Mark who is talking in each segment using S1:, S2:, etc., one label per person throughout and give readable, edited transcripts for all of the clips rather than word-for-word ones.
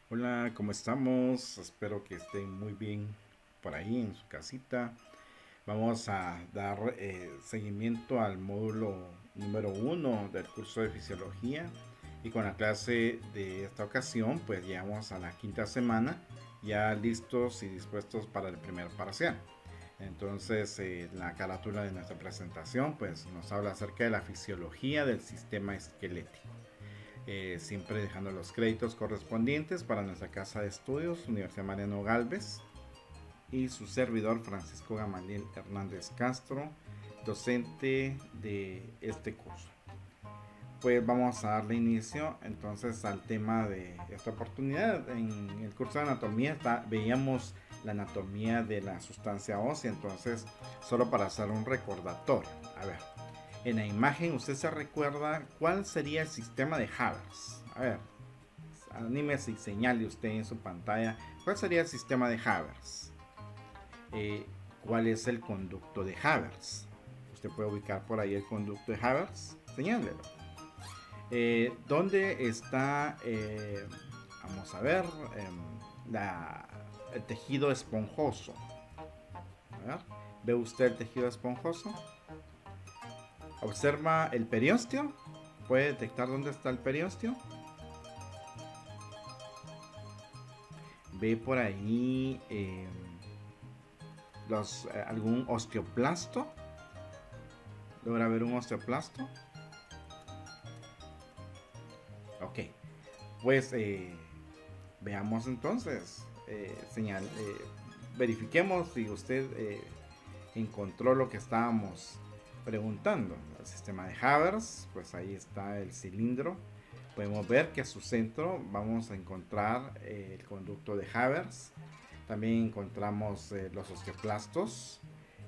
S1: Hola, ¿cómo estamos? Espero que estén muy bien por ahí en su casita. Vamos a dar seguimiento al módulo número 1 del curso de fisiología y con la clase de esta ocasión pues llegamos a la quinta semana ya listos y dispuestos para el primer parcial. Entonces la carátula de nuestra presentación pues nos habla acerca de la fisiología del sistema esquelético, siempre dejando los créditos correspondientes para nuestra casa de estudios, Universidad Mariano Galvez, y su servidor Francisco Gamaliel Hernández Castro, docente de este curso. Pues vamos a darle inicio entonces al tema de esta oportunidad. En el curso de anatomía veíamos la anatomía de la sustancia ósea, entonces solo para hacer un recordatorio. A ver, en la imagen usted se recuerda cuál sería el sistema de Havers. A ver, anímese y señale usted en su pantalla cuál sería el sistema de Havers. Eh, ¿Cuál es el conducto de Havers? Usted puede ubicar por ahí el conducto de Havers. Señálelo. ¿Dónde está, vamos a ver, el tejido esponjoso? A ver, ¿ve usted el tejido esponjoso? Observa el periósteo. ¿Puede detectar dónde está el periósteo? Ve por ahí algún osteoplasto. ¿Logra ver un osteoplasto? Ok, pues veamos entonces, verifiquemos si usted encontró lo que estábamos preguntando. El sistema de Havers, pues ahí está el cilindro. Podemos ver que a su centro vamos a encontrar el conducto de Havers. También encontramos los osteoclastos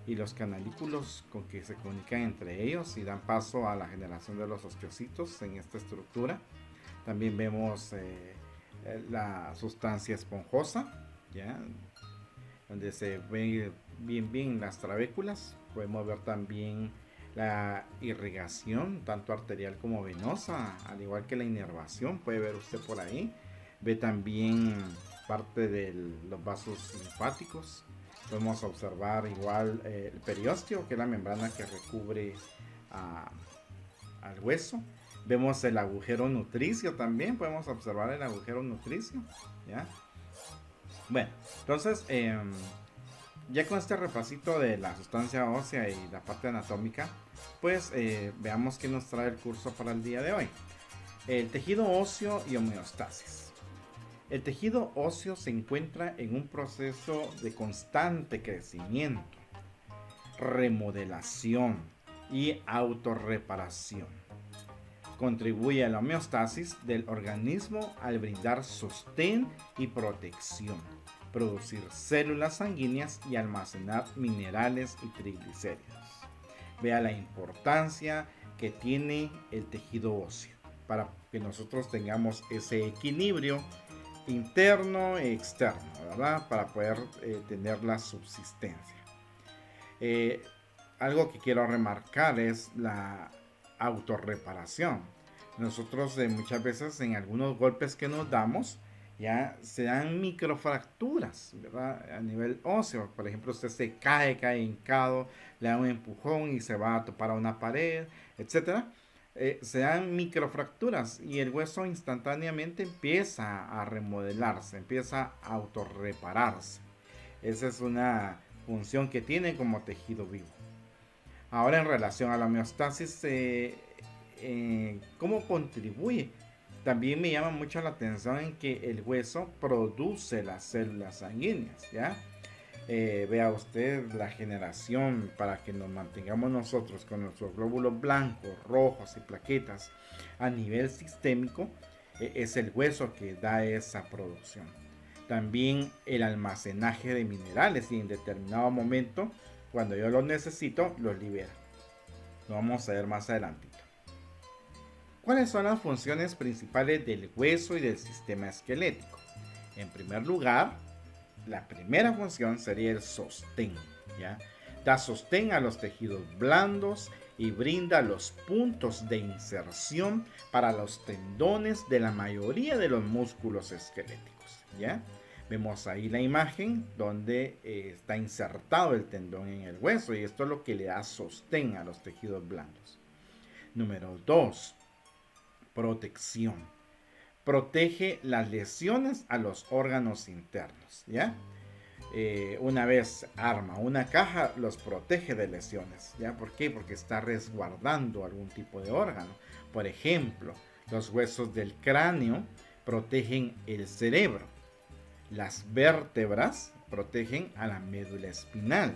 S1: y los canalículos con que se comunican entre ellos y dan paso a la generación de los osteocitos en esta estructura. También vemos la sustancia esponjosa, ¿ya? Donde se ve bien las trabéculas. Podemos ver también la irrigación, tanto arterial como venosa, al igual que la inervación, puede ver usted por ahí. Ve también parte de los vasos linfáticos. Podemos observar igual el periósteo, que es la membrana que recubre a, al hueso. Vemos el agujero nutricio también, podemos observar el agujero nutricio, ¿ya? Bueno, entonces, ya con este repasito de la sustancia ósea y la parte anatómica, pues veamos qué nos trae el curso para el día de hoy. El tejido óseo y homeostasis. El tejido óseo se encuentra en un proceso de constante crecimiento, remodelación y autorreparación. Contribuye a la homeostasis del organismo al brindar sostén y protección, producir células sanguíneas y almacenar minerales y triglicéridos. Vea la importancia que tiene el tejido óseo para que nosotros tengamos ese equilibrio interno e externo, ¿verdad? Para poder tener la subsistencia. Eh, Algo que quiero remarcar es la autorreparación. Nosotros muchas veces en algunos golpes que nos damos ya se dan microfracturas, ¿verdad? A nivel óseo. Por ejemplo, usted se cae hincado, le da un empujón y se va a topar a una pared, etcétera. Se dan microfracturas y el hueso instantáneamente empieza a remodelarse, empieza a autorrepararse. Esa es una función que tiene como tejido vivo. Ahora en relación a la homeostasis, ¿cómo contribuye? También me llama mucho la atención en que el hueso produce las células sanguíneas, ¿ya? Vea usted la generación para que nos mantengamos nosotros con nuestros glóbulos blancos, rojos y plaquetas a nivel sistémico, es el hueso que da esa producción. También el almacenaje de minerales y en determinado momento, cuando yo los necesito, los libera. Lo vamos a ver más adelantito. ¿Cuáles son las funciones principales del hueso y del sistema esquelético? En primer lugar, la primera función sería el sostén, ¿ya? Da sostén a los tejidos blandos y brinda los puntos de inserción para los tendones de la mayoría de los músculos esqueléticos, ¿ya? Vemos ahí la imagen donde está insertado el tendón en el hueso y esto es lo que le da sostén a los tejidos blandos. Número 2. Protección. Protege las lesiones a los órganos internos, ¿ya? Una vez arma una caja, los protege de lesiones, ¿ya? ¿Por qué? Porque está resguardando algún tipo de órgano. Por ejemplo, los huesos del cráneo protegen el cerebro. Las vértebras protegen a la médula espinal.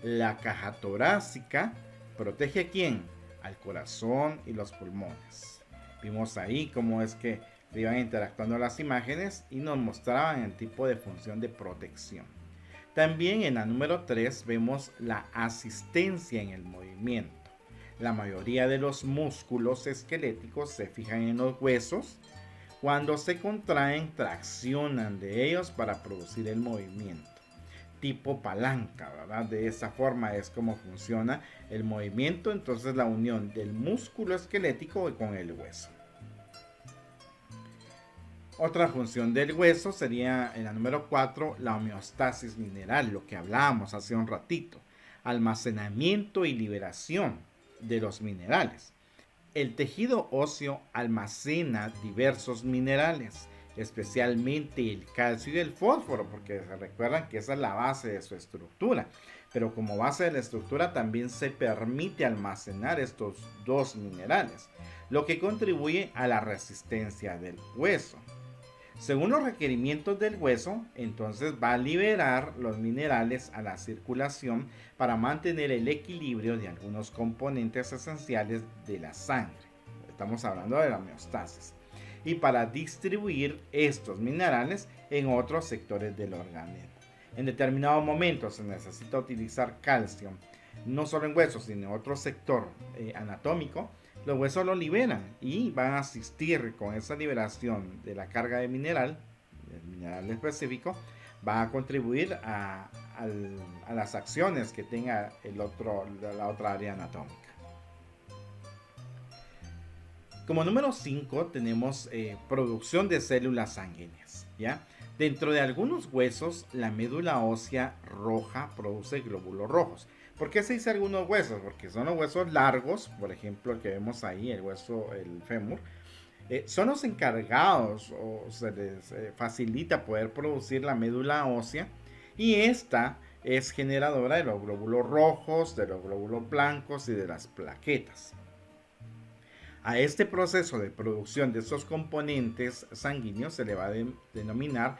S1: La caja torácica protege ¿a quién? Al corazón y los pulmones. Vimos ahí cómo es que iban interactuando las imágenes y nos mostraban el tipo de función de protección. También en la número 3 vemos la asistencia en el movimiento. La mayoría de los músculos esqueléticos se fijan en los huesos. Cuando se contraen, traccionan de ellos para producir el movimiento. Tipo palanca, ¿verdad? De esa forma es como funciona el movimiento, entonces la unión del músculo esquelético con el hueso. Otra función del hueso sería en la número 4, la homeostasis mineral, lo que hablábamos hace un ratito. Almacenamiento y liberación de los minerales. El tejido óseo almacena diversos minerales, especialmente el calcio y el fósforo, porque se recuerdan que esa es la base de su estructura. Pero como base de la estructura también se permite almacenar estos dos minerales, lo que contribuye a la resistencia del hueso. Según los requerimientos del hueso, entonces va a liberar los minerales a la circulación para mantener el equilibrio de algunos componentes esenciales de la sangre. Estamos hablando de la homeostasis. Y para distribuir estos minerales en otros sectores del organismo. En determinados momentos se necesita utilizar calcio, no solo en huesos, sino en otro sector anatómico. Los huesos lo liberan y van a asistir con esa liberación de la carga de mineral, el mineral específico, va a contribuir a las acciones que tenga la otra área anatómica. Como número 5 tenemos producción de células sanguíneas, ¿ya? Dentro de algunos huesos, la médula ósea roja produce glóbulos rojos. ¿Por qué se dice algunos huesos? Porque son los huesos largos, por ejemplo, el que vemos ahí, el fémur. Son los encargados o se les facilita poder producir la médula ósea y esta es generadora de los glóbulos rojos, de los glóbulos blancos y de las plaquetas. A este proceso de producción de estos componentes sanguíneos se le va a denominar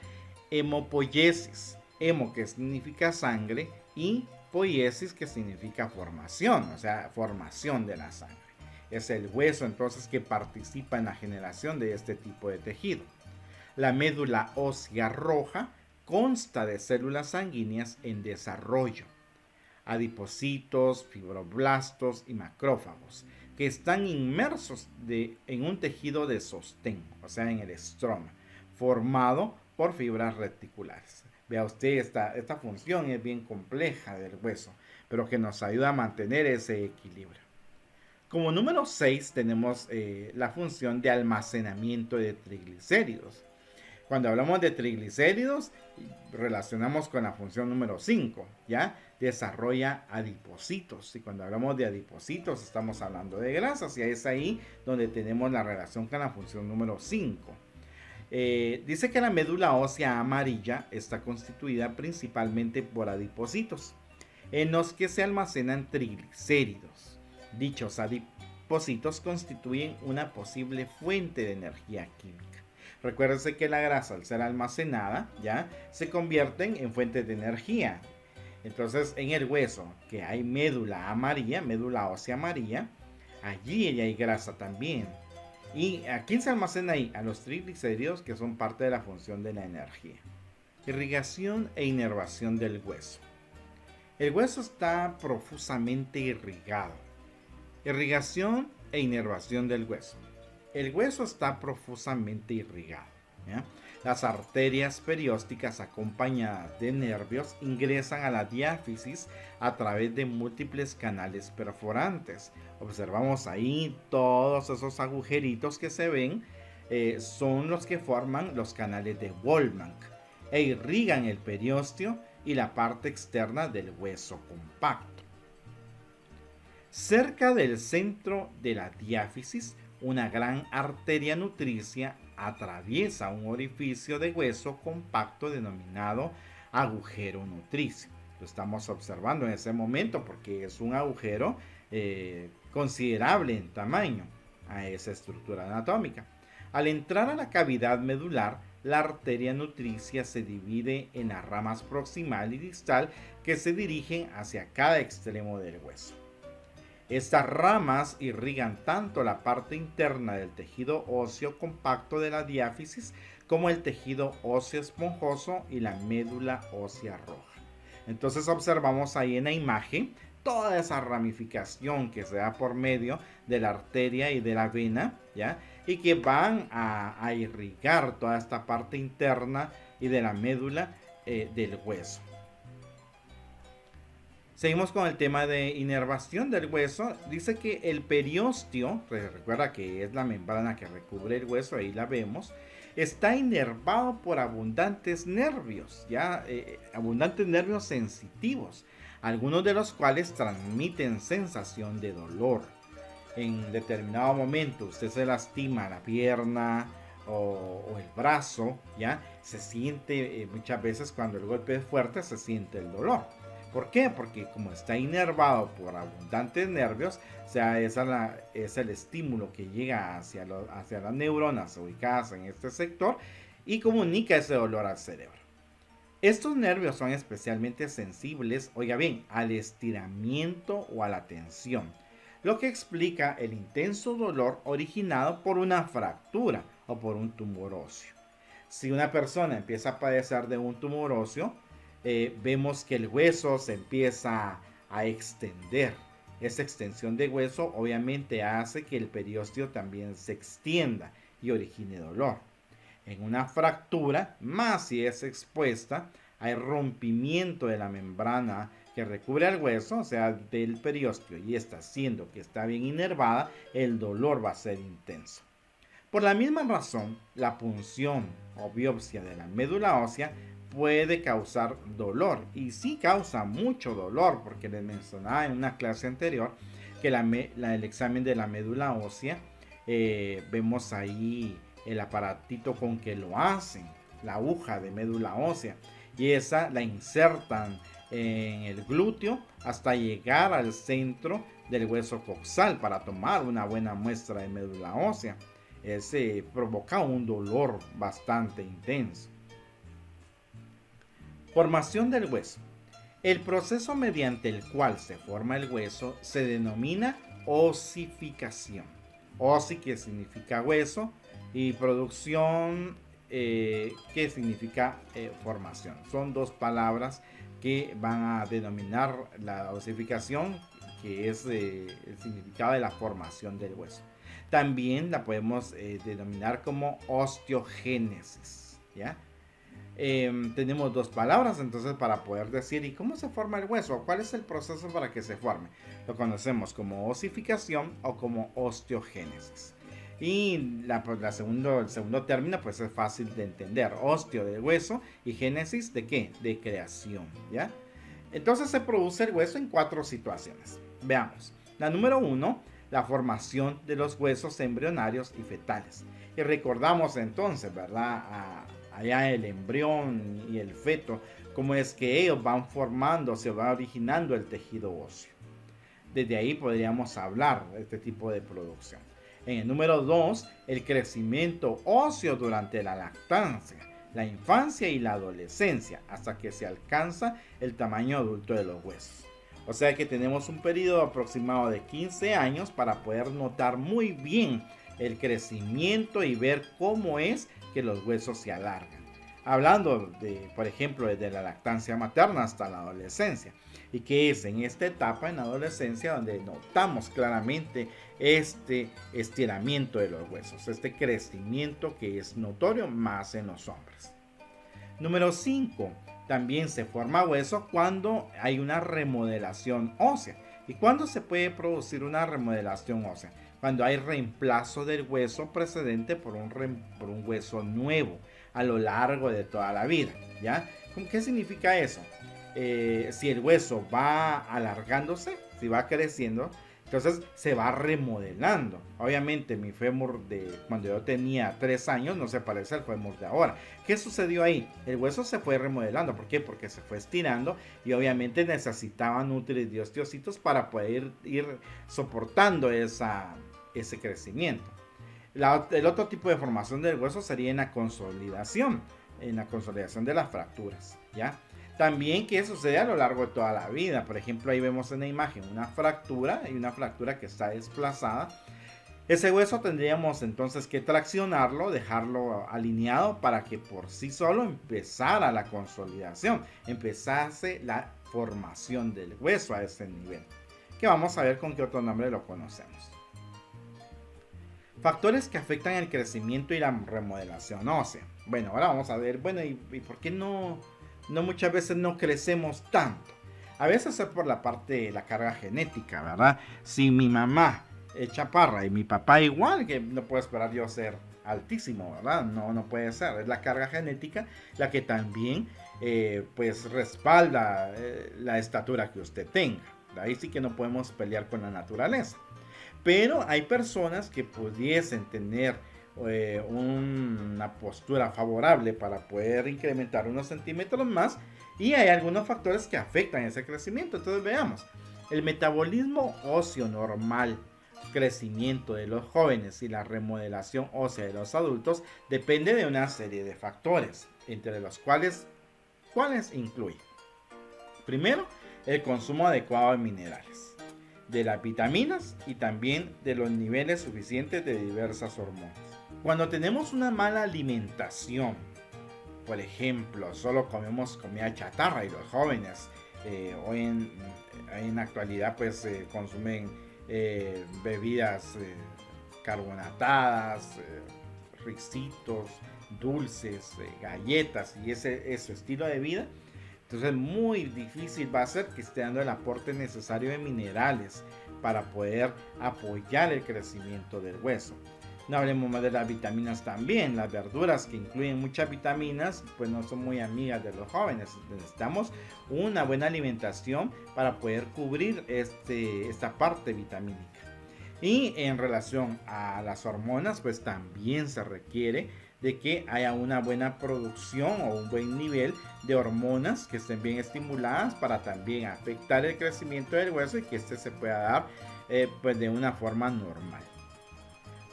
S1: hemopoiesis. Hemo, que significa sangre, y poiesis, que significa formación, o sea, formación de la sangre. Es el hueso entonces que participa en la generación de este tipo de tejido. La médula ósea roja consta de células sanguíneas en desarrollo, adipocitos, fibroblastos y macrófagos, que están inmersos en un tejido de sostén, o sea, en el estroma, formado por fibras reticulares. Vea usted, esta función es bien compleja del hueso, pero que nos ayuda a mantener ese equilibrio. Como número 6 tenemos la función de almacenamiento de triglicéridos. Cuando hablamos de triglicéridos, relacionamos con la función número 5, ¿ya? Desarrolla adipocitos. Y cuando hablamos de adipocitos, estamos hablando de grasas. Y es ahí donde tenemos la relación con la función número 5. Dice que la médula ósea amarilla está constituida principalmente por adipocitos, en los que se almacenan triglicéridos. Dichos adipocitos constituyen una posible fuente de energía química. Recuérdense que la grasa, al ser almacenada, ya se convierten en fuentes de energía. Entonces, en el hueso, que hay médula amarilla, médula ósea amarilla, allí hay grasa también. ¿Y a quién se almacena ahí? A los triglicéridos, que son parte de la función de la energía. Irrigación e inervación del hueso. El hueso está profusamente irrigado. Irrigación e inervación del hueso. El hueso está profusamente irrigado. ¿ya? Las arterias periósticas acompañadas de nervios ingresan a la diáfisis a través de múltiples canales perforantes. Observamos ahí todos esos agujeritos que se ven, son los que forman los canales de Wolfram e irrigan el periósteo y la parte externa del hueso compacto. Cerca del centro de la diáfisis, una gran arteria nutricia atraviesa un orificio de hueso compacto denominado agujero nutricio. Lo estamos observando en ese momento porque es un agujero considerable en tamaño a esa estructura anatómica. Al entrar a la cavidad medular, la arteria nutricia se divide en las ramas proximal y distal que se dirigen hacia cada extremo del hueso. Estas ramas irrigan tanto la parte interna del tejido óseo compacto de la diáfisis como el tejido óseo esponjoso y la médula ósea roja. Entonces observamos ahí en la imagen toda esa ramificación que se da por medio de la arteria y de la vena, ¿ya? Y que van a irrigar toda esta parte interna y de la médula del hueso. Seguimos con el tema de inervación del hueso. Dice que el periósteo, recuerda que es la membrana que recubre el hueso, ahí la vemos, está inervado por abundantes nervios, abundantes nervios sensitivos, algunos de los cuales transmiten sensación de dolor. En determinado momento usted se lastima la pierna o el brazo, ¿ya? Se siente muchas veces cuando el golpe es fuerte, se siente el dolor. ¿Por qué? Porque como está inervado por abundantes nervios, o sea, es el estímulo que llega hacia las neuronas ubicadas en este sector y comunica ese dolor al cerebro. Estos nervios son especialmente sensibles, oiga bien, al estiramiento o a la tensión, lo que explica el intenso dolor originado por una fractura o por un tumor óseo. Si una persona empieza a padecer de un tumor óseo, vemos que el hueso se empieza a extender. Esa extensión de hueso obviamente hace que el periósteo también se extienda y origine dolor. En una fractura, más si es expuesta, hay rompimiento de la membrana que recubre al hueso, o sea, del periósteo, y está haciendo que está bien inervada, el dolor va a ser intenso. Por la misma razón, la punción o biopsia de la médula ósea puede causar dolor, y sí causa mucho dolor, porque les mencionaba en una clase anterior que el examen de la médula ósea, vemos ahí el aparatito con que lo hacen, la aguja de médula ósea, y esa la insertan en el glúteo hasta llegar al centro del hueso coxal para tomar una buena muestra de médula ósea. Ese provoca un dolor bastante intenso. Formación del hueso. El proceso mediante el cual se forma el hueso se denomina osificación. Osi, que significa hueso, y producción, que significa formación. Son dos palabras que van a denominar la osificación, que es el significado de la formación del hueso. También la podemos denominar como osteogénesis, ¿ya? Tenemos dos palabras entonces para poder decir, ¿y cómo se forma el hueso? ¿Cuál es el proceso para que se forme? Lo conocemos como osificación o como osteogénesis. Y el segundo término pues es fácil de entender. Osteo de hueso y génesis de ¿qué? De creación, ¿ya? Entonces se produce el hueso en 4 situaciones. Veamos. La número 1, la formación de los huesos embrionarios y fetales. Y recordamos entonces, ¿verdad? Allá el embrión y el feto, cómo es que ellos van formando, se va originando el tejido óseo. Desde ahí podríamos hablar de este tipo de producción. En el número 2, el crecimiento óseo durante la lactancia, la infancia y la adolescencia, hasta que se alcanza el tamaño adulto de los huesos. O sea que tenemos un periodo aproximado de 15 años para poder notar muy bien el crecimiento y ver cómo es que los huesos se alargan. Hablando de, por ejemplo, desde la lactancia materna hasta la adolescencia. Y que es en esta etapa, en la adolescencia, donde notamos claramente este estiramiento de los huesos, este crecimiento que es notorio más en los hombres. Número 5. También se forma hueso cuando hay una remodelación ósea. ¿Y cuándo se puede producir una remodelación ósea? Cuando hay reemplazo del hueso precedente por un hueso nuevo a lo largo de toda la vida, ¿ya? ¿Qué significa eso? Si el hueso va alargándose, si va creciendo, entonces se va remodelando. Obviamente mi fémur de cuando yo tenía 3 años no se parece al fémur de ahora. ¿Qué sucedió ahí? El hueso se fue remodelando. ¿Por qué? Porque se fue estirando y obviamente necesitaban útiles y osteocitos para poder ir soportando ese crecimiento. El otro tipo de formación del hueso sería en la consolidación de las fracturas, ¿ya? También, ¿qué sucede a lo largo de toda la vida? Por ejemplo, ahí vemos en la imagen una fractura que está desplazada. Ese hueso tendríamos entonces que traccionarlo, dejarlo alineado para que por sí solo empezara la consolidación, empezase la formación del hueso a ese nivel, que vamos a ver con qué otro nombre lo conocemos. Factores que afectan el crecimiento y la remodelación ósea. Bueno, ahora vamos a ver, bueno, ¿y por qué no muchas veces no crecemos tanto? A veces es por la parte de la carga genética, ¿verdad? Si mi mamá es chaparra y mi papá igual, que no puedo esperar yo ser altísimo, ¿verdad? No puede ser. Es la carga genética la que también pues respalda la estatura que usted tenga. Ahí sí que no podemos pelear con la naturaleza. Pero hay personas que pudiesen tener una postura favorable para poder incrementar unos centímetros más, y hay algunos factores que afectan ese crecimiento. Entonces veamos, el metabolismo óseo normal, crecimiento de los jóvenes y la remodelación ósea de los adultos depende de una serie de factores, entre los cuales incluye: primero, el consumo adecuado de minerales, de las vitaminas y también de los niveles suficientes de diversas hormonas. Cuando tenemos una mala alimentación, por ejemplo, solo comemos comida chatarra, y los jóvenes hoy en la actualidad pues consumen bebidas carbonatadas, risitos, dulces, galletas y ese estilo de vida, entonces muy difícil va a ser que esté dando el aporte necesario de minerales para poder apoyar el crecimiento del hueso. No hablemos más de las vitaminas también. Las verduras, que incluyen muchas vitaminas, pues no son muy amigas de los jóvenes. Necesitamos una buena alimentación para poder cubrir esta parte vitamínica. Y en relación a las hormonas, pues también se requiere de que haya una buena producción o un buen nivel de hormonas que estén bien estimuladas para también afectar el crecimiento del hueso y que se pueda dar pues de una forma normal.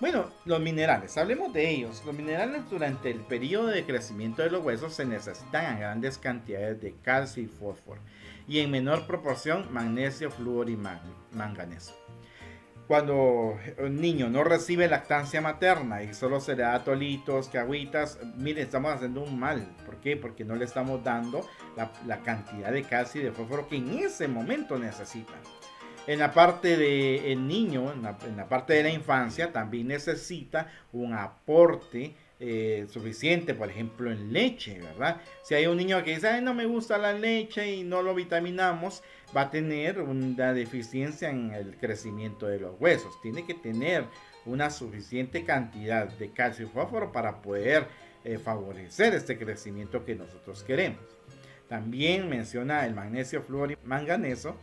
S1: Bueno, los minerales, hablemos de ellos. Los minerales durante el periodo de crecimiento de los huesos se necesitan a grandes cantidades de calcio y fósforo, y en menor proporción magnesio, flúor y manganeso. Cuando un niño no recibe lactancia materna y solo se le da tolitos, agüitas, mire, estamos haciendo un mal. ¿Por qué? Porque no le estamos dando la cantidad de calcio y de fósforo que en ese momento necesita. En la parte del niño, en la parte de la infancia, también necesita un aporte suficiente, por ejemplo en leche, ¿verdad? Si hay un niño que dice, ay, no me gusta la leche y no lo vitaminamos, va a tener una deficiencia en el crecimiento de los huesos. Tiene que tener una suficiente cantidad de calcio y fósforo para poder favorecer este crecimiento que nosotros queremos. También menciona el magnesio, flúor y manganeso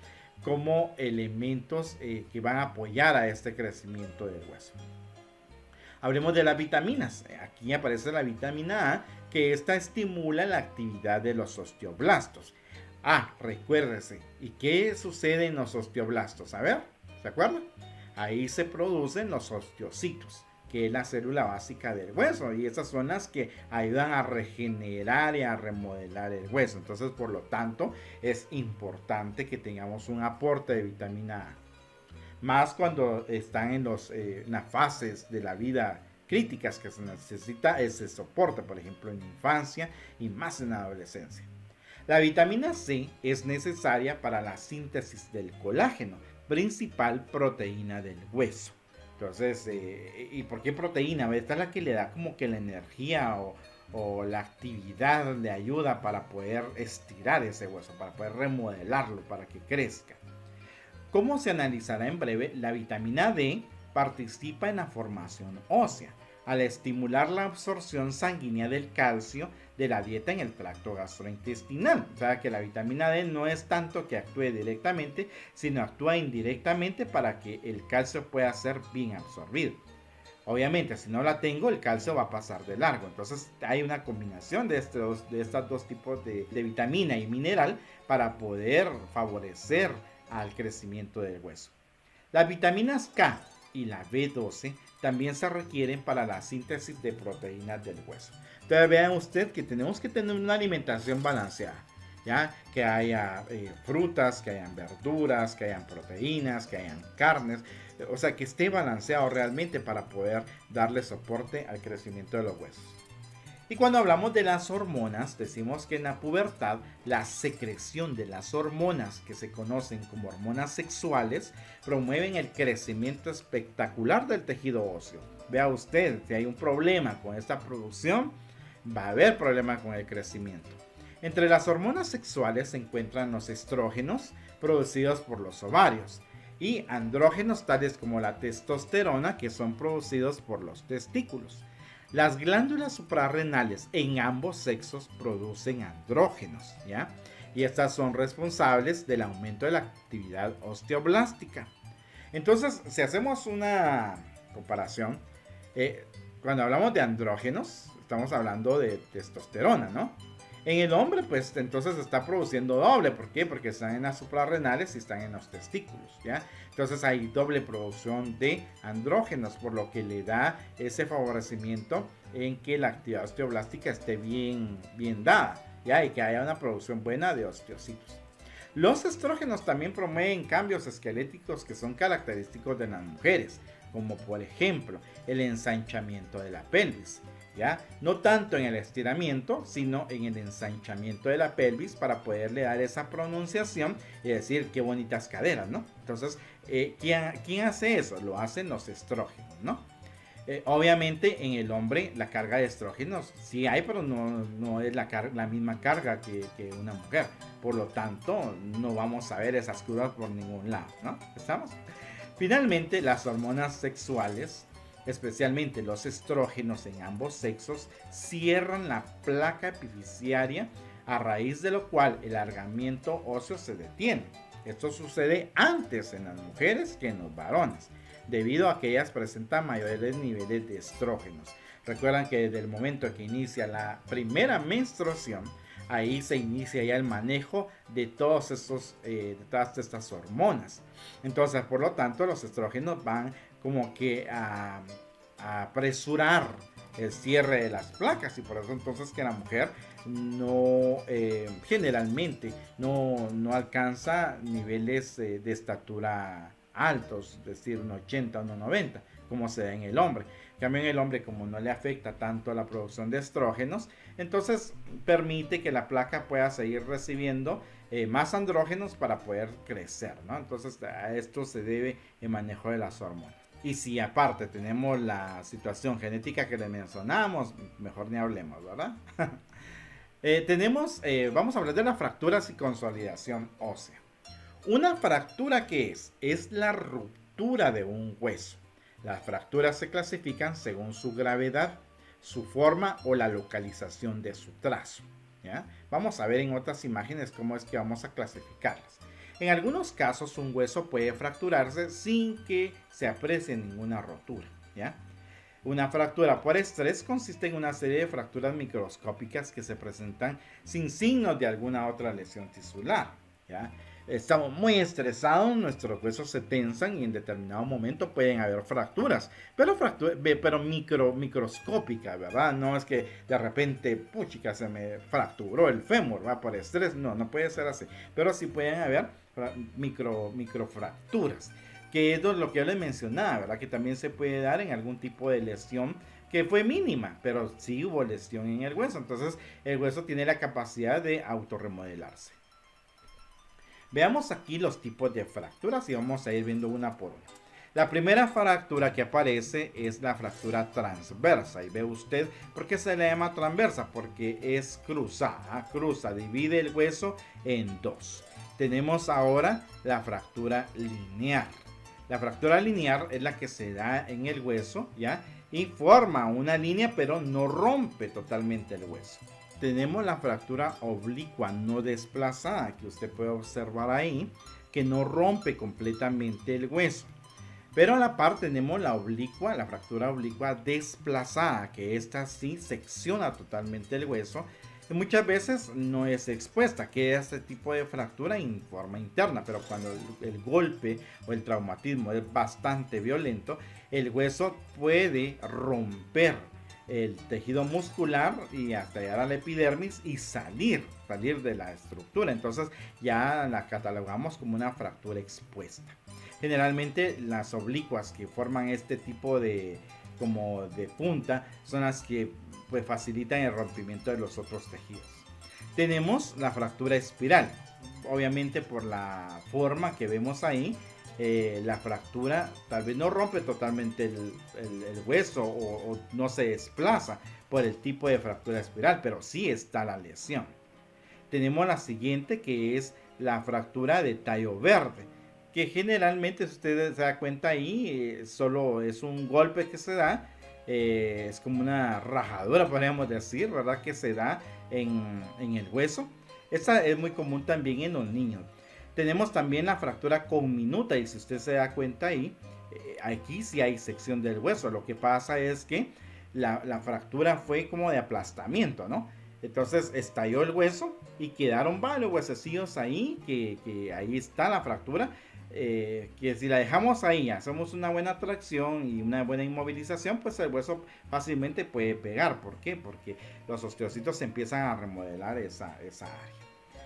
S1: como elementos que van a apoyar a este crecimiento del hueso. Hablemos de las vitaminas. Aquí aparece la vitamina A, que esta estimula la actividad de los osteoblastos. Recuérdese, ¿y qué sucede en los osteoblastos? A ver, ¿se acuerdan? Ahí se producen los osteocitos, que es la célula básica del hueso, y esas son las que ayudan a regenerar y a remodelar el hueso. Entonces, por lo tanto, es importante que tengamos un aporte de vitamina A, más cuando están en las fases de la vida críticas que se necesita ese soporte, por ejemplo en infancia y más en la adolescencia. La vitamina C es necesaria para la síntesis del colágeno, principal proteína del hueso. Entonces, ¿y por qué proteína? Esta es la que le da como que la energía o la actividad le ayuda para poder estirar ese hueso, para poder remodelarlo, para que crezca. Como se analizará en breve, la vitamina D participa en la formación ósea al estimular la absorción sanguínea del calcio de la dieta en el tracto gastrointestinal. O sea que la vitamina D no es tanto que actúe directamente, sino actúa indirectamente para que el calcio pueda ser bien absorbido. Obviamente, si no la tengo, el calcio va a pasar de largo. Entonces hay una combinación de estos dos tipos de vitamina y mineral para poder favorecer al crecimiento del hueso. Las vitaminas K y la B12 también se requieren para la síntesis de proteínas del hueso. Entonces vean usted que tenemos que tener una alimentación balanceada. ¿Ya? Que haya frutas, que hayan verduras, que hayan proteínas, que hayan carnes, o sea que esté balanceado realmente para poder darle soporte al crecimiento de los huesos. Y cuando hablamos de las hormonas, decimos que en la pubertad la secreción de las hormonas, que se conocen como hormonas sexuales, promueven el crecimiento espectacular del tejido óseo. Vea usted, si hay un problema con esta producción, va a haber problema con el crecimiento. Entre las hormonas sexuales se encuentran los estrógenos producidos por los ovarios y andrógenos tales como la testosterona que son producidos por los testículos. Las glándulas suprarrenales en ambos sexos producen andrógenos, ¿ya? Y estas son responsables del aumento de la actividad osteoblástica. Entonces, si hacemos una comparación, cuando hablamos de andrógenos, estamos hablando de testosterona, ¿no? En el hombre, pues entonces está produciendo doble. ¿Por qué? Porque están en las suprarrenales y están en los testículos, ¿ya? Entonces hay doble producción de andrógenos, por lo que le da ese favorecimiento en que la actividad osteoblástica esté bien dada, ¿ya? Y que haya una producción buena de osteocitos. Los estrógenos también promueven cambios esqueléticos que son característicos de las mujeres, como por ejemplo el ensanchamiento de la pelvis. ¿Ya? No tanto en el estiramiento, sino en el ensanchamiento de la pelvis para poderle dar esa pronunciación y decir qué bonitas caderas, ¿no? Entonces, ¿quién hace eso? Lo hacen los estrógenos, ¿no? Obviamente en el hombre la carga de estrógenos sí hay, pero no es la misma carga que una mujer. Por lo tanto, no vamos a ver esas curvas por ningún lado, ¿no? ¿Estamos? Finalmente, las hormonas sexuales, especialmente los estrógenos en ambos sexos, cierran la placa epifisiaria, a raíz de lo cual el alargamiento óseo se detiene. Esto sucede antes en las mujeres que en los varones, debido a que ellas presentan mayores niveles de estrógenos. Recuerdan que desde el momento que inicia la primera menstruación, ahí se inicia ya el manejo de todas estas hormonas. Entonces, por lo tanto, los estrógenos van como que a apresurar el cierre de las placas, y por eso entonces que la mujer no generalmente no alcanza niveles de estatura altos, es decir, un 80 o un 90, como se da en el hombre. También el hombre, como no le afecta tanto a la producción de estrógenos, entonces permite que la placa pueda seguir recibiendo más andrógenos para poder crecer, ¿no? Entonces a esto se debe el manejo de las hormonas. Y si aparte tenemos la situación genética que le mencionamos, mejor ni hablemos, ¿verdad? Vamos a hablar de las fracturas y consolidación ósea. Una fractura, ¿qué es? Es la ruptura de un hueso. Las fracturas se clasifican según su gravedad, su forma o la localización de su trazo, ¿ya? Vamos a ver en otras imágenes cómo es que vamos a clasificarlas. En algunos casos un hueso puede fracturarse sin que se aprecie ninguna rotura, ¿ya? Una fractura por estrés consiste en una serie de fracturas microscópicas que se presentan sin signos de alguna otra lesión tisular, ¿ya? Estamos muy estresados, nuestros huesos se tensan y en determinado momento pueden haber fracturas, pero microscópicas, ¿verdad? No es que de repente, puchica, se me fracturó el fémur, ¿va? Por estrés, no puede ser así, pero sí pueden haber microfracturas, que es lo que yo les mencionaba, ¿verdad? Que también se puede dar en algún tipo de lesión que fue mínima, pero sí hubo lesión en el hueso, entonces el hueso tiene la capacidad de autorremodelarse. Veamos aquí los tipos de fracturas y vamos a ir viendo una por una. La primera fractura que aparece es la fractura transversa. Y ve usted, ¿por qué se le llama transversa? Porque es cruzada, divide el hueso en dos. Tenemos ahora la fractura lineal. La fractura lineal es la que se da en el hueso, ¿ya? Y forma una línea, pero no rompe totalmente el hueso. Tenemos la fractura oblicua no desplazada, que usted puede observar ahí, que no rompe completamente el hueso. Pero a la par tenemos la oblicua, la fractura oblicua desplazada, que esta sí secciona totalmente el hueso y muchas veces no es expuesta, que este tipo de fractura en forma interna, pero cuando el golpe o el traumatismo es bastante violento, el hueso puede romper el tejido muscular y hasta llegar a la epidermis y salir de la estructura. Entonces ya la catalogamos como una fractura expuesta. Generalmente las oblicuas que forman este tipo de como de punta son las que pues facilitan el rompimiento de los otros tejidos. Tenemos la fractura espiral. Obviamente por la forma que vemos ahí, la fractura tal vez no rompe totalmente el hueso o no se desplaza por el tipo de fractura espiral, pero sí está la lesión. Tenemos la siguiente, que es la fractura de tallo verde, que generalmente, si usted se da cuenta ahí, solo es un golpe que se da, es como una rajadura, podríamos decir, ¿verdad? Que se da en el hueso. Esta es muy común también en los niños. Tenemos también la fractura conminuta, y si usted se da cuenta ahí, aquí sí hay sección del hueso. Lo que pasa es que la fractura fue como de aplastamiento, ¿no? Entonces estalló el hueso y quedaron varios huesecillos ahí, que ahí está la fractura. Que si la dejamos ahí, hacemos una buena tracción y una buena inmovilización, pues el hueso fácilmente puede pegar. ¿Por qué? Porque los osteocitos empiezan a remodelar esa área.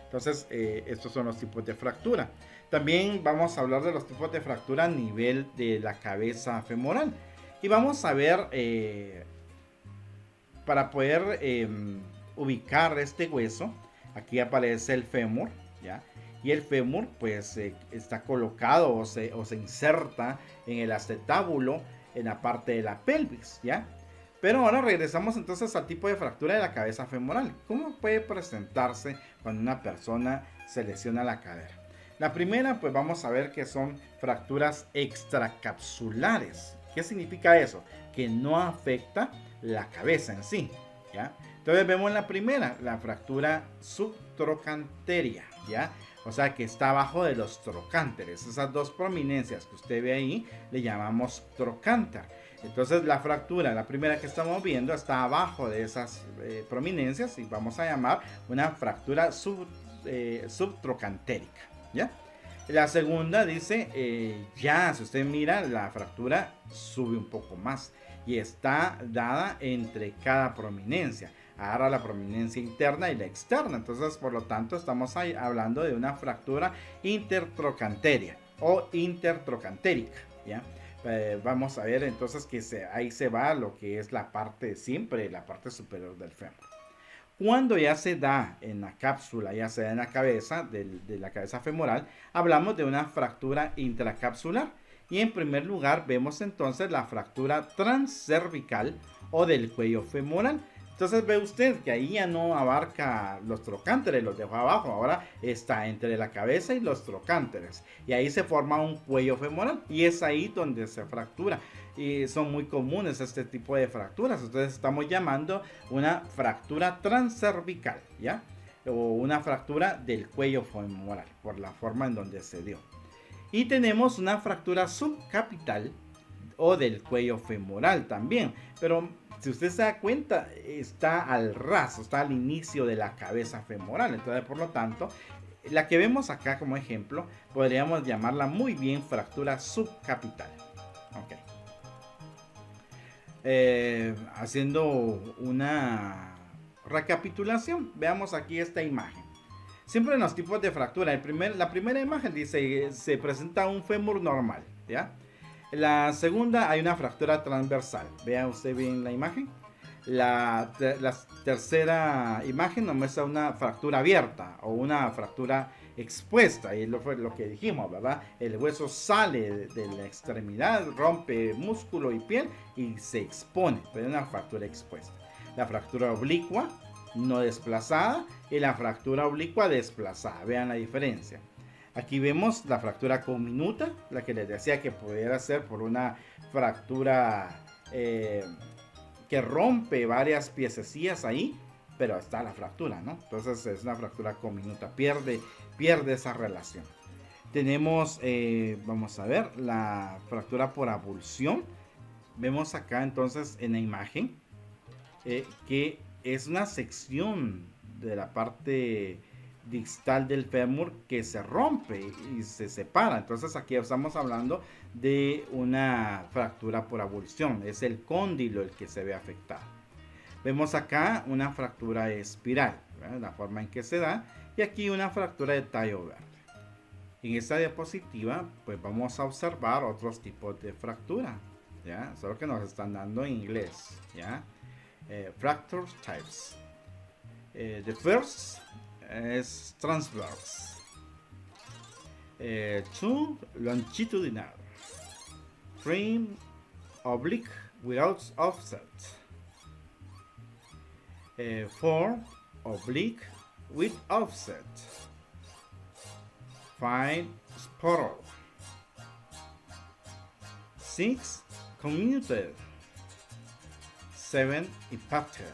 S1: Entonces, estos son los tipos de fractura. También vamos a hablar de los tipos de fractura a nivel de la cabeza femoral. Y vamos a ver, para poder ubicar este hueso, aquí aparece el fémur, ¿ya? Y el fémur pues está colocado o se inserta en el acetábulo en la parte de la pelvis, ¿ya? Pero ahora regresamos entonces al tipo de fractura de la cabeza femoral. ¿Cómo puede presentarse cuando una persona se lesiona la cadera? La primera, pues vamos a ver que son fracturas extracapsulares. ¿Qué significa eso? Que no afecta la cabeza en sí, ¿ya? Entonces vemos la primera, la fractura subtrocanteria, ¿ya? O sea que está abajo de los trocánteres. Esas dos prominencias que usted ve ahí le llamamos trocánter. Entonces la fractura, la primera que estamos viendo, está abajo de esas prominencias y vamos a llamar una fractura subtrocantérica, ¿ya? La segunda dice, ya si usted mira, la fractura sube un poco más y está dada entre cada prominencia. Ahora la prominencia interna y la externa. Entonces, por lo tanto, estamos ahí hablando de una fractura intertrocanteria o intertrocantérica, ¿ya? Vamos a ver entonces que ahí se va lo que es la parte, siempre la parte superior del fémur. Cuando ya se da en la cápsula, ya se da en la cabeza, de la cabeza femoral, hablamos de una fractura intracapsular. Y en primer lugar vemos entonces la fractura transcervical o del cuello femoral. Entonces ve usted que ahí ya no abarca los trocánteres, los dejo abajo, ahora está entre la cabeza y los trocánteres. Y ahí se forma un cuello femoral y es ahí donde se fractura. Y son muy comunes este tipo de fracturas, entonces estamos llamando una fractura transcervical, ¿ya? O una fractura del cuello femoral, por la forma en donde se dio. Y tenemos una fractura subcapital o del cuello femoral también, pero si usted se da cuenta, está al ras, está al inicio de la cabeza femoral. Entonces, por lo tanto, la que vemos acá como ejemplo, podríamos llamarla muy bien fractura subcapital. Ok. Haciendo una recapitulación, veamos aquí esta imagen. Siempre en los tipos de fractura, la primera imagen dice, se presenta un fémur normal, ¿ya? La segunda, hay una fractura transversal. Vea usted bien la imagen. La tercera imagen nos muestra una fractura abierta o una fractura expuesta, y fue lo que dijimos, ¿verdad? El hueso sale de la extremidad, rompe músculo y piel y se expone, pero es una fractura expuesta. La fractura oblicua no desplazada y la fractura oblicua desplazada, vean la diferencia. Aquí vemos la fractura conminuta, la que les decía que pudiera ser por una fractura que rompe varias piececillas ahí, pero está la fractura, ¿no? Entonces es una fractura conminuta, pierde esa relación. Tenemos, vamos a ver, la fractura por avulsión. Vemos acá entonces en la imagen que es una sección de la parte distal del fémur que se rompe y se separa. Entonces aquí estamos hablando de una fractura por avulsión. Es el cóndilo el que se ve afectado. Vemos acá una fractura espiral, ¿verdad? La forma en que se da, y aquí una fractura de tallo verde. En esta diapositiva pues vamos a observar otros tipos de fractura, ¿ya? Solo que nos están dando en inglés, ¿ya? Fracture types. The first is transverse. 2 longitudinal. 3 oblique without offset. 4 oblique with offset. 5 spiral. 6 comminuted. 7 impacted.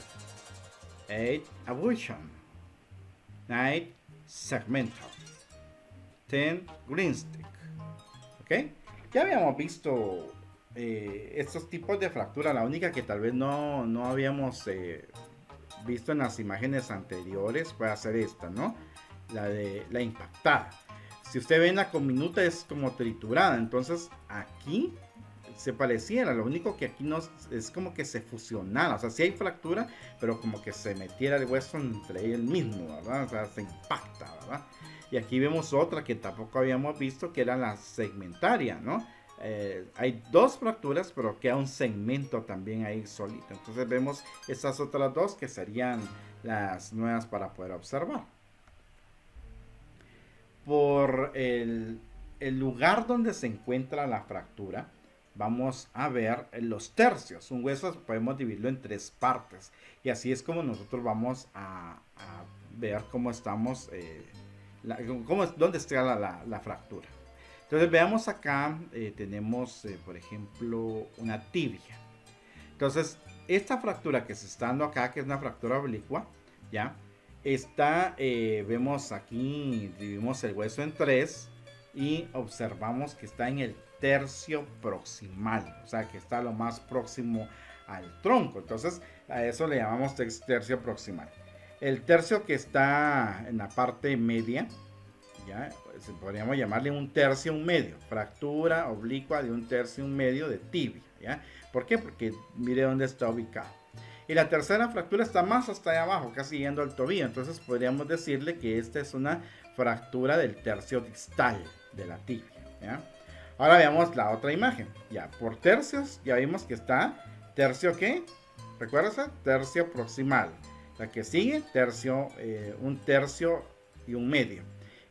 S1: 8 avulsion. 9 segmental. 10 green stick. ¿Ok? Ya habíamos visto estos tipos de fractura. La única que tal vez no habíamos visto en las imágenes anteriores puede ser esta, ¿no? La de la impactada. Si usted ve en la conminuta es como triturada. Entonces aquí se pareciera, lo único que aquí no es como que se fusionara, o sea, sí hay fractura, pero como que se metiera el hueso entre él mismo, ¿verdad? O sea, se impacta, ¿verdad? Y aquí vemos otra que tampoco habíamos visto, que era la segmentaria, ¿no? Hay dos fracturas, pero queda un segmento también ahí solito. Entonces vemos estas otras dos que serían las nuevas para poder observar. Por el lugar donde se encuentra la fractura, vamos a ver los tercios. Un hueso podemos dividirlo en tres partes. Y así es como nosotros vamos a ver cómo estamos, dónde está la fractura. Entonces veamos acá, tenemos por ejemplo una tibia. Entonces esta fractura que se está dando acá, que es una fractura oblicua, ¿ya? Está, vemos aquí, dividimos el hueso en tres y observamos que está en el tercio proximal, o sea que está lo más próximo al tronco. Entonces a eso le llamamos tercio proximal. El tercio que está en la parte media, ya podríamos llamarle un tercio, un medio, fractura oblicua de un tercio, un medio de tibia, ¿ya? ¿Por qué? Porque mire dónde está ubicado. Y la tercera fractura está más hasta allá abajo, casi yendo al tobillo. Entonces podríamos decirle que esta es una fractura del tercio distal de la tibia, ¿ya? Ahora veamos la otra imagen. Ya, por tercios, ya vimos que está tercio, ¿qué? Recuérdense, tercio proximal. La que sigue, tercio, un tercio y un medio.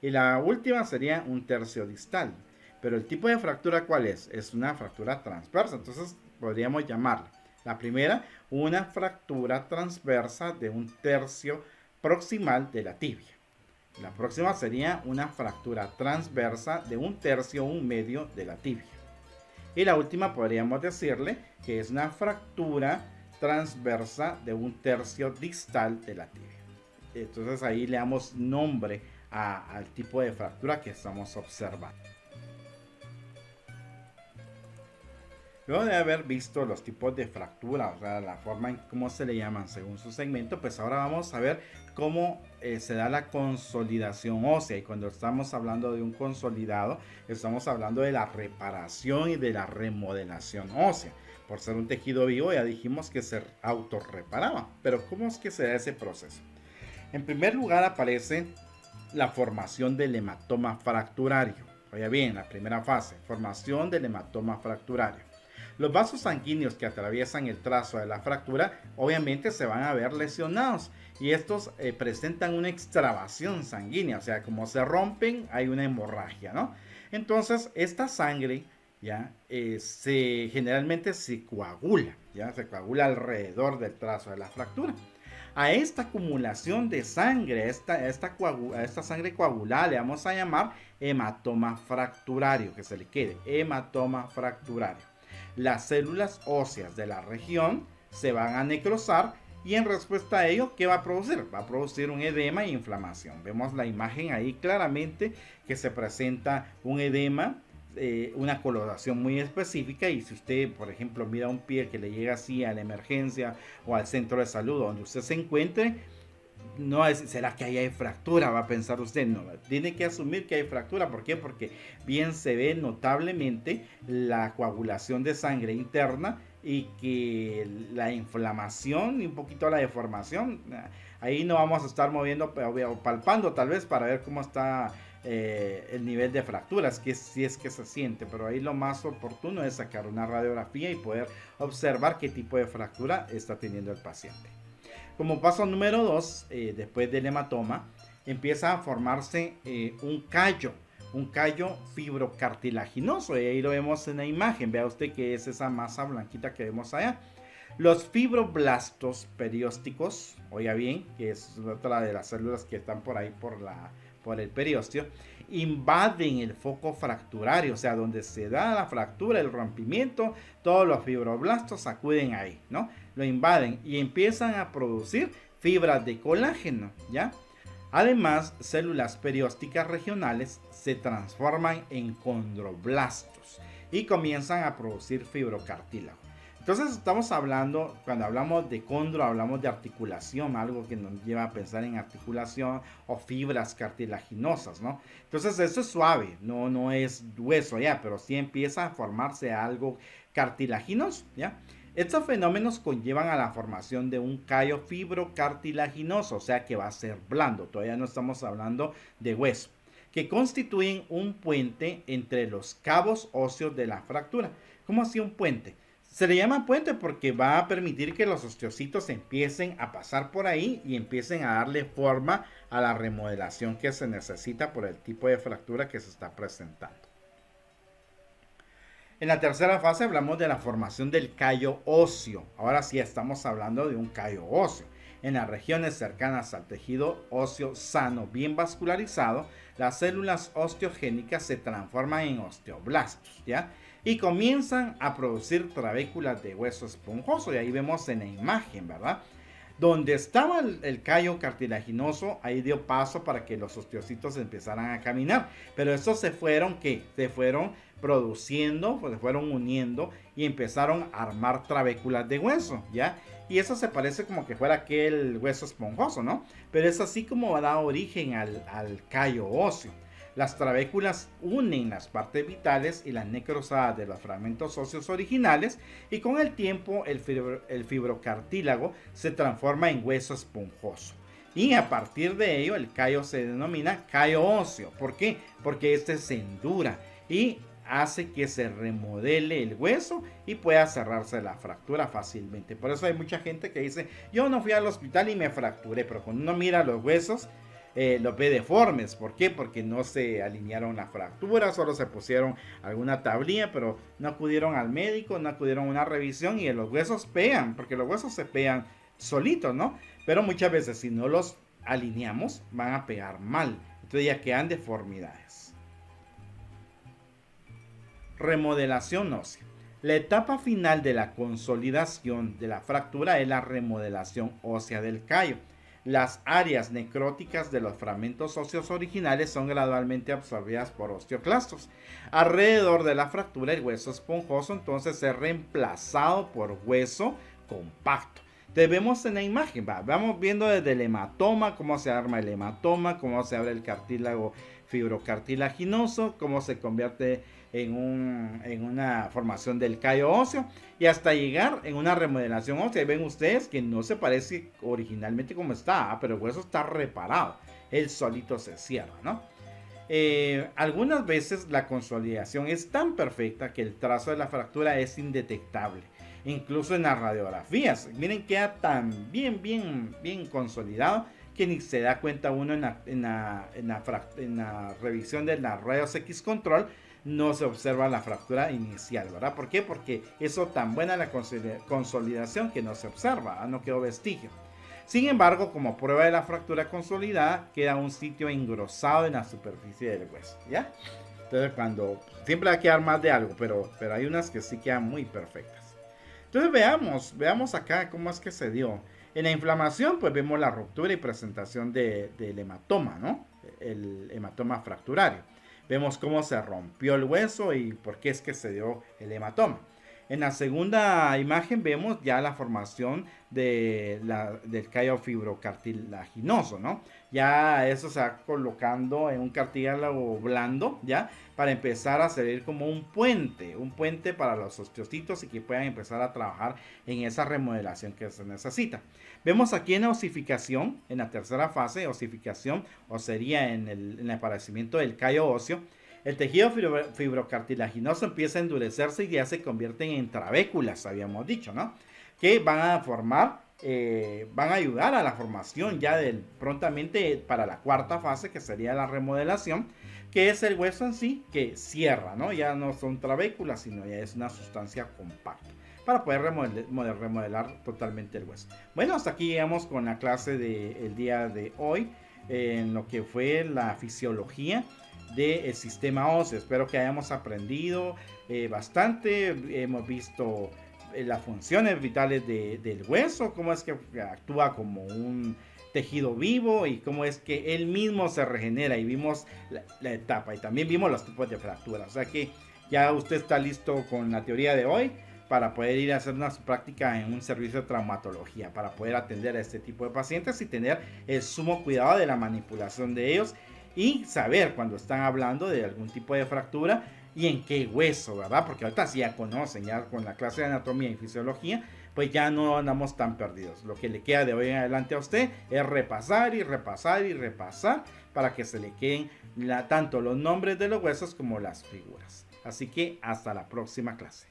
S1: Y la última sería un tercio distal. Pero el tipo de fractura, ¿cuál es? Es una fractura transversa. Entonces podríamos llamarla. La primera, una fractura transversa de un tercio proximal de la tibia. La próxima sería una fractura transversa de un tercio o un medio de la tibia. Y la última podríamos decirle que es una fractura transversa de un tercio distal de la tibia. Entonces ahí le damos nombre al tipo de fractura que estamos observando. Luego de haber visto los tipos de fractura, o sea, la forma en cómo se le llaman según su segmento, pues ahora vamos a ver cómo se da la consolidación ósea. Y cuando estamos hablando de un consolidado, estamos hablando de la reparación y de la remodelación ósea. Por ser un tejido vivo, ya dijimos que se autorreparaba. Pero ¿cómo es que se da ese proceso? En primer lugar aparece la formación del hematoma fracturario. Oiga bien, la primera fase, formación del hematoma fracturario. Los vasos sanguíneos que atraviesan el trazo de la fractura obviamente se van a ver lesionados y estos presentan una extravasación sanguínea, o sea, como se rompen hay una hemorragia, ¿no? Entonces esta sangre ya generalmente se coagula, ya se coagula alrededor del trazo de la fractura. A esta acumulación de sangre, a esta sangre coagulada le vamos a llamar hematoma fracturario, que se le quede, hematoma fracturario. Las células óseas de la región se van a necrosar y en respuesta a ello, ¿qué va a producir? Va a producir un edema e inflamación. Vemos la imagen ahí claramente que se presenta un edema, una coloración muy específica, y si usted por ejemplo mira un pie que le llega así a la emergencia o al centro de salud donde usted se encuentre, no es, ¿será que ahí hay fractura? Va a pensar usted, no, tiene que asumir que hay fractura. ¿Por qué? Porque bien se ve notablemente la coagulación de sangre interna y que la inflamación y un poquito la deformación, ahí no vamos a estar moviendo o palpando tal vez para ver cómo está el nivel de fracturas, que si es que se siente, pero ahí lo más oportuno es sacar una radiografía y poder observar qué tipo de fractura está teniendo el paciente. Como paso número 2, después del hematoma, empieza a formarse un callo fibrocartilaginoso, y ahí lo vemos en la imagen. Vea usted que es esa masa blanquita que vemos allá. Los fibroblastos periósticos, oiga bien, que es otra de las células que están por ahí por el periósteo, invaden el foco fracturario, o sea, donde se da la fractura, el rompimiento, todos los fibroblastos acuden ahí, ¿no? Lo invaden y empiezan a producir fibras de colágeno, ¿ya? Además, células periósticas regionales se transforman en condroblastos y comienzan a producir fibrocartílago. Entonces estamos hablando, cuando hablamos de condro, hablamos de articulación, algo que nos lleva a pensar en articulación o fibras cartilaginosas, ¿no? Entonces eso es suave, no es hueso ya, pero sí empieza a formarse algo cartilaginoso, ¿ya? Estos fenómenos conllevan a la formación de un callo fibrocartilaginoso, o sea que va a ser blando, todavía no estamos hablando de hueso, que constituyen un puente entre los cabos óseos de la fractura. ¿Cómo así un puente? Se le llama puente porque va a permitir que los osteocitos empiecen a pasar por ahí y empiecen a darle forma a la remodelación que se necesita por el tipo de fractura que se está presentando. En la tercera fase hablamos de la formación del callo óseo. Ahora sí estamos hablando de un callo óseo. En las regiones cercanas al tejido óseo sano bien vascularizado, las células osteogénicas se transforman en osteoblastos, ¿ya? Y comienzan a producir trabéculas de hueso esponjoso, y ahí vemos en la imagen, ¿verdad? Donde estaba el callo cartilaginoso, ahí dio paso para que los osteocitos empezaran a caminar, pero estos se fueron produciendo, pues se fueron uniendo y empezaron a armar trabéculas de hueso, ¿ya? Y eso se parece como que fuera aquel hueso esponjoso, ¿no? Pero es así como da origen al callo óseo. Las trabéculas unen las partes vitales y las necrosadas de los fragmentos óseos originales, y con el tiempo el fibrocartílago se transforma en hueso esponjoso. Y a partir de ello el callo se denomina callo óseo. ¿Por qué? Porque este se endura y hace que se remodele el hueso y pueda cerrarse la fractura fácilmente. Por eso hay mucha gente que dice, yo no fui al hospital y me fracturé, pero cuando uno mira los huesos, los ve deformes. ¿Por qué? Porque no se alinearon las fracturas, solo se pusieron alguna tablilla, pero no acudieron al médico, no acudieron a una revisión, y los huesos pegan, porque los huesos se pegan solitos, ¿no? Pero muchas veces si no los alineamos van a pegar mal, entonces ya quedan deformidades. Remodelación ósea. La etapa final de la consolidación de la fractura es la remodelación ósea del callo. Las áreas necróticas de los fragmentos óseos originales son gradualmente absorbidas por osteoclastos. Alrededor de la fractura, el hueso esponjoso entonces es reemplazado por hueso compacto. Entonces vemos en la imagen, vamos viendo desde el hematoma, cómo se arma el hematoma, cómo se abre el cartílago fibrocartilaginoso, cómo se convierte en una formación del callo óseo, y hasta llegar en una remodelación ósea. Ven ustedes que no se parece originalmente como está, pero el hueso está reparado, él solito se cierra, ¿no? Algunas veces la consolidación es tan perfecta que el trazo de la fractura es indetectable. Incluso en las radiografías, miren, queda tan bien consolidado que ni se da cuenta uno en la revisión de las rayos X control. No se observa la fractura inicial, ¿verdad? ¿Por qué? Porque eso tan buena la consolidación que no se observa, no quedó vestigio. Sin embargo, como prueba de la fractura consolidada, queda un sitio engrosado en la superficie del hueso, ¿ya? Entonces, siempre va a quedar más de algo, pero hay unas que sí quedan muy perfectas. Entonces, veamos acá cómo es que se dio. En la inflamación, pues vemos la ruptura y presentación del hematoma, ¿no? El hematoma fracturario. Vemos cómo se rompió el hueso y por qué es que se dio el hematoma. En la segunda imagen vemos ya la formación del callo fibrocartilaginoso, ¿no? Ya eso se va colocando en un cartílago blando, ¿ya? Para empezar a servir como un puente para los osteocitos y que puedan empezar a trabajar en esa remodelación que se necesita. Vemos aquí en la osificación, en la tercera fase, osificación, o sería en el aparecimiento del callo óseo. El tejido fibrocartilaginoso empieza a endurecerse y ya se convierten en trabéculas, habíamos dicho, ¿no? Que van a ayudar a la formación ya prontamente para la cuarta fase, que sería la remodelación, que es el hueso en sí que cierra, ¿no? Ya no son trabéculas, sino ya es una sustancia compacta para poder remodelar totalmente el hueso. Bueno, hasta aquí llegamos con la clase del día de hoy, en lo que fue la fisiología del sistema óseo. Espero que hayamos aprendido bastante. Hemos visto las funciones vitales del hueso, cómo es que actúa como un tejido vivo y cómo es que él mismo se regenera, y vimos la etapa y también vimos los tipos de fracturas. O sea que ya usted está listo con la teoría de hoy para poder ir a hacer una práctica en un servicio de traumatología, para poder atender a este tipo de pacientes y tener el sumo cuidado de la manipulación de ellos y saber cuando están hablando de algún tipo de fractura y en qué hueso, ¿verdad? Porque ahorita sí ya conocen, ya con la clase de anatomía y fisiología, pues ya no andamos tan perdidos. Lo que le queda de hoy en adelante a usted es repasar y repasar y repasar para que se le queden tanto los nombres de los huesos como las figuras. Así que hasta la próxima clase.